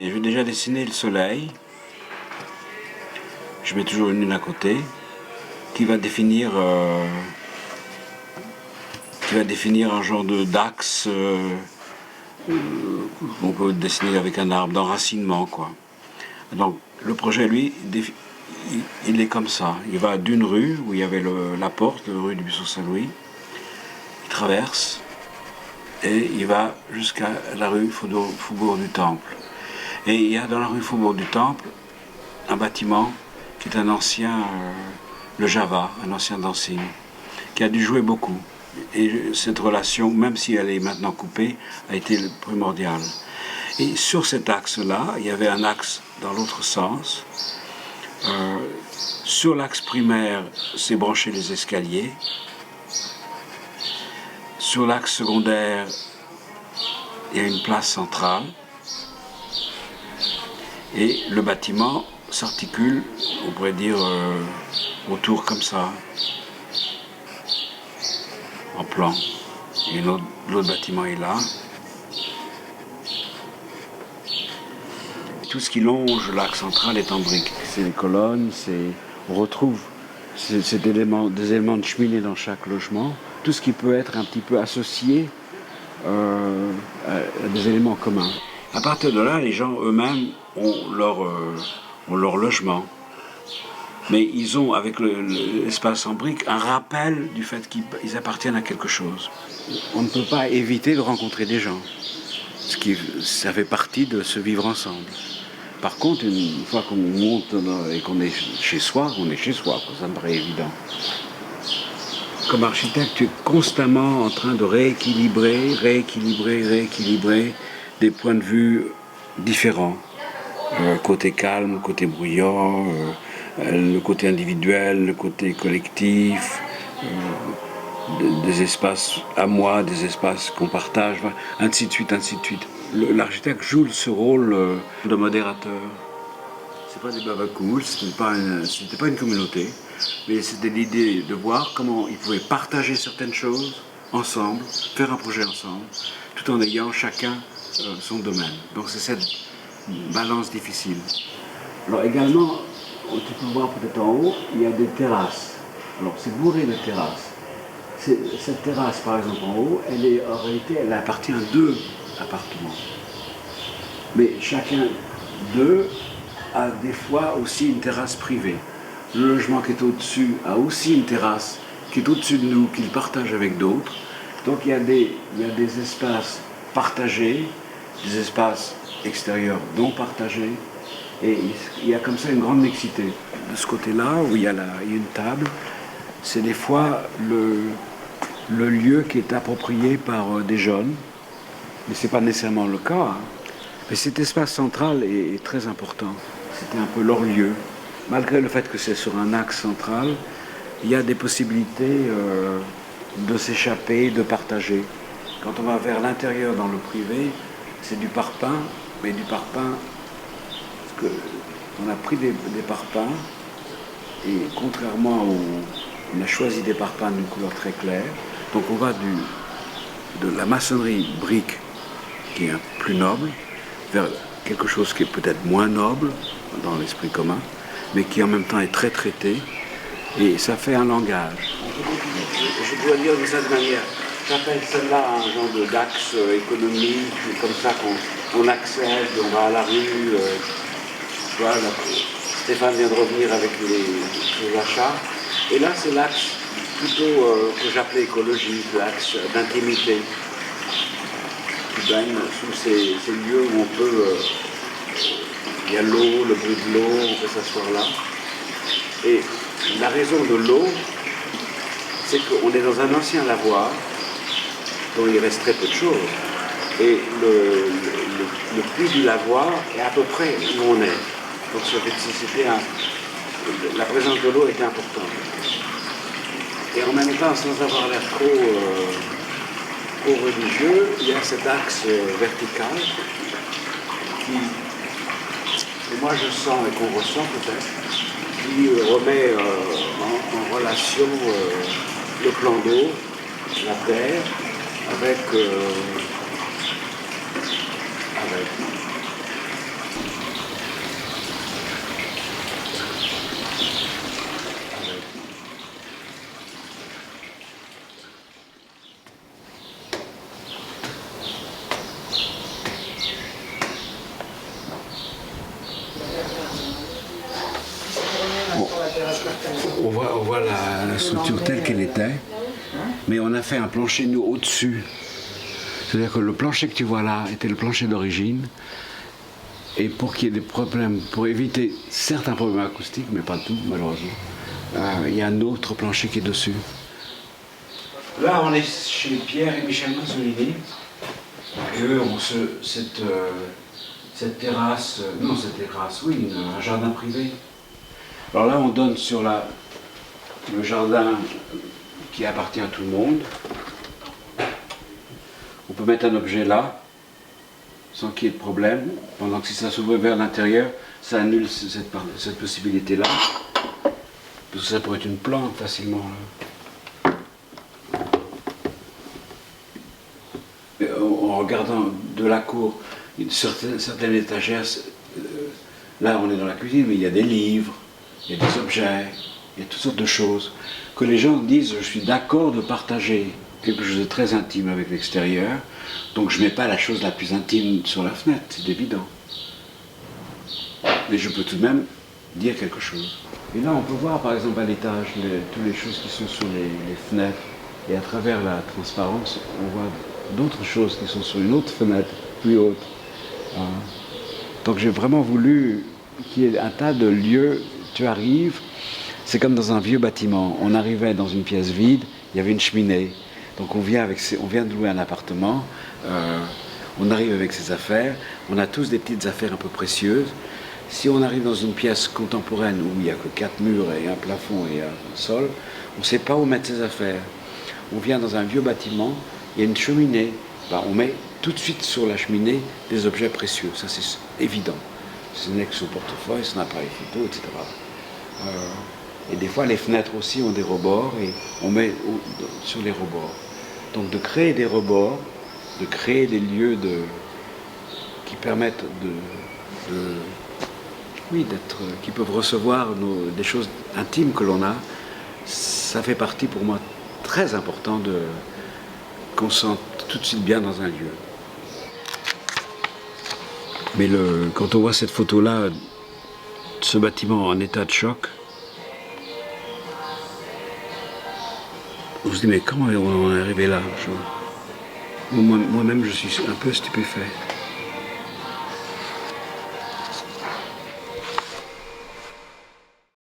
Et j'ai déjà dessiné le soleil. Je mets toujours une lune à côté qui va définir un genre d'axe qu'on peut dessiner avec un arbre d'enracinement, quoi. Donc le projet, lui, il est comme ça. Il va d'une rue où il y avait la porte, la rue du Buisson Saint-Louis. Il traverse et il va jusqu'à la rue Faubourg du Temple. Et il y a dans la rue Faubourg du Temple un bâtiment qui est un ancien, le Java, un ancien dancing, qui a dû jouer beaucoup. Et cette relation, même si elle est maintenant coupée, a été primordiale. Et sur cet axe-là, il y avait un axe dans l'autre sens. Sur l'axe primaire, c'est branché les escaliers. Sur l'axe secondaire, il y a une place centrale. Et le bâtiment s'articule, on pourrait dire, autour comme ça, en plan. Et l'autre bâtiment est là. Tout ce qui longe l'axe central est en briques. C'est les colonnes, on retrouve des éléments de cheminée dans chaque logement. Tout ce qui peut être un petit peu associé à des éléments communs. À partir de là, les gens eux-mêmes ont leur logement. Mais ils ont, avec l'espace en briques, un rappel du fait qu'ils appartiennent à quelque chose. On ne peut pas éviter de rencontrer des gens. Ça fait partie de se vivre ensemble. Par contre, une fois qu'on monte et qu'on est chez soi, on est chez soi, ça me paraît évident. Comme architecte, tu es constamment en train de rééquilibrer des points de vue différents. Côté calme, côté bruyant, le côté individuel, le côté collectif, des espaces à moi, des espaces qu'on partage, ainsi de suite, ainsi de suite. L'architecte joue ce rôle de modérateur. C'est pas des babacools, c'était pas une communauté, mais c'était l'idée de voir comment ils pouvaient partager certaines choses ensemble, faire un projet ensemble, tout en ayant chacun son domaine. Donc c'est cette balance difficile. Alors également, tu peux voir peut-être en haut, il y a des terrasses. Alors c'est bourré de terrasses. Cette terrasse, par exemple, en haut, en réalité, elle appartient à 2 appartements. Mais chacun d'eux a des fois aussi une terrasse privée. Le logement qui est au-dessus a aussi une terrasse qui est au-dessus de nous, qu'il partage avec d'autres. Donc il y a des espaces partagés, des espaces extérieurs non partagés. Et il y a comme ça une grande mixité. De ce côté-là, où il y a une table, c'est des fois le lieu qui est approprié par des jeunes, mais ce n'est pas nécessairement le cas. Hein. Mais cet espace central est très important. C'était un peu leur lieu. Malgré le fait que c'est sur un axe central, il y a des possibilités de s'échapper, de partager. Quand on va vers l'intérieur dans le privé, c'est du parpaing, mais du parpaing, parce qu'on a pris des parpaings, et contrairement on a choisi des parpaings d'une couleur très claire, donc on va de la maçonnerie brique, qui est plus noble, vers quelque chose qui est peut-être moins noble dans l'esprit commun, mais qui en même temps est très traité, et ça fait un langage. Je dois dire de cette manière, j'appelle celle-là un genre d'axe économique, comme ça qu'on accède, on va à la rue, voilà, Stéphane vient de revenir avec les achats, et là c'est l'axe plutôt que j'appelais écologique, l'axe d'intimité, qui baigne sous ces lieux où on peut, il y a l'eau, le bruit de l'eau, on peut s'asseoir là. Et la raison de l'eau, c'est qu'on est dans un ancien lavoir, dont il reste très peu de choses, et le puits du lavoir est à peu près où on est. Donc la présence de l'eau était importante. Et en même temps, sans avoir l'air trop religieux, il y a cet axe vertical que moi je sens et qu'on ressent peut-être, qui remet en relation le plan d'eau, la terre, avec on voit la structure telle qu'elle était, mais on a fait un plancher nous au-dessus. C'est-à-dire que le plancher que tu vois là était le plancher d'origine. Et pour qu'il y ait des problèmes, pour éviter certains problèmes acoustiques, mais pas tout malheureusement, il y a un autre plancher qui est dessus. Là, on est chez Pierre et Michel Mazzolini. Et eux ont cette terrasse, oui, un jardin privé. Alors là, on donne sur le jardin qui appartient à tout le monde. On peut mettre un objet là, sans qu'il y ait de problème, pendant que si ça s'ouvre vers l'intérieur, ça annule cette possibilité-là. Parce que ça pourrait être une plante facilement. En regardant de la cour, certaines étagères, là on est dans la cuisine, mais il y a des livres, il y a des objets, il y a toutes sortes de choses. Que les gens disent, je suis d'accord de partager quelque chose de très intime avec l'extérieur, donc je ne mets pas la chose la plus intime sur la fenêtre, c'est évident. Mais je peux tout de même dire quelque chose. Et là on peut voir par exemple à l'étage toutes les choses qui sont sur les fenêtres, et à travers la transparence, on voit d'autres choses qui sont sur une autre fenêtre, plus haute. Donc j'ai vraiment voulu qu'il y ait un tas de lieux, tu arrives, c'est comme dans un vieux bâtiment, on arrivait dans une pièce vide, il y avait une cheminée, donc on vient de louer un appartement, on arrive avec ses affaires, on a tous des petites affaires un peu précieuses. Si on arrive dans une pièce contemporaine où il n'y a que 4 murs et un plafond et un sol, on ne sait pas où mettre ses affaires. On vient dans un vieux bâtiment, il y a une cheminée, on met tout de suite sur la cheminée des objets précieux, ça c'est évident. Ce n'est que son portefeuille, son appareil photo, etc. Et des fois les fenêtres aussi ont des rebords et on met sur les rebords. Donc de créer des rebords, de créer des lieux qui permettent qui peuvent recevoir des choses intimes que l'on a, ça fait partie pour moi très important qu'on se sente tout de suite bien dans un lieu. Mais quand on voit cette photo-là, ce bâtiment en état de choc, on se dit mais comment on est arrivé là? Moi-même je suis un peu stupéfait.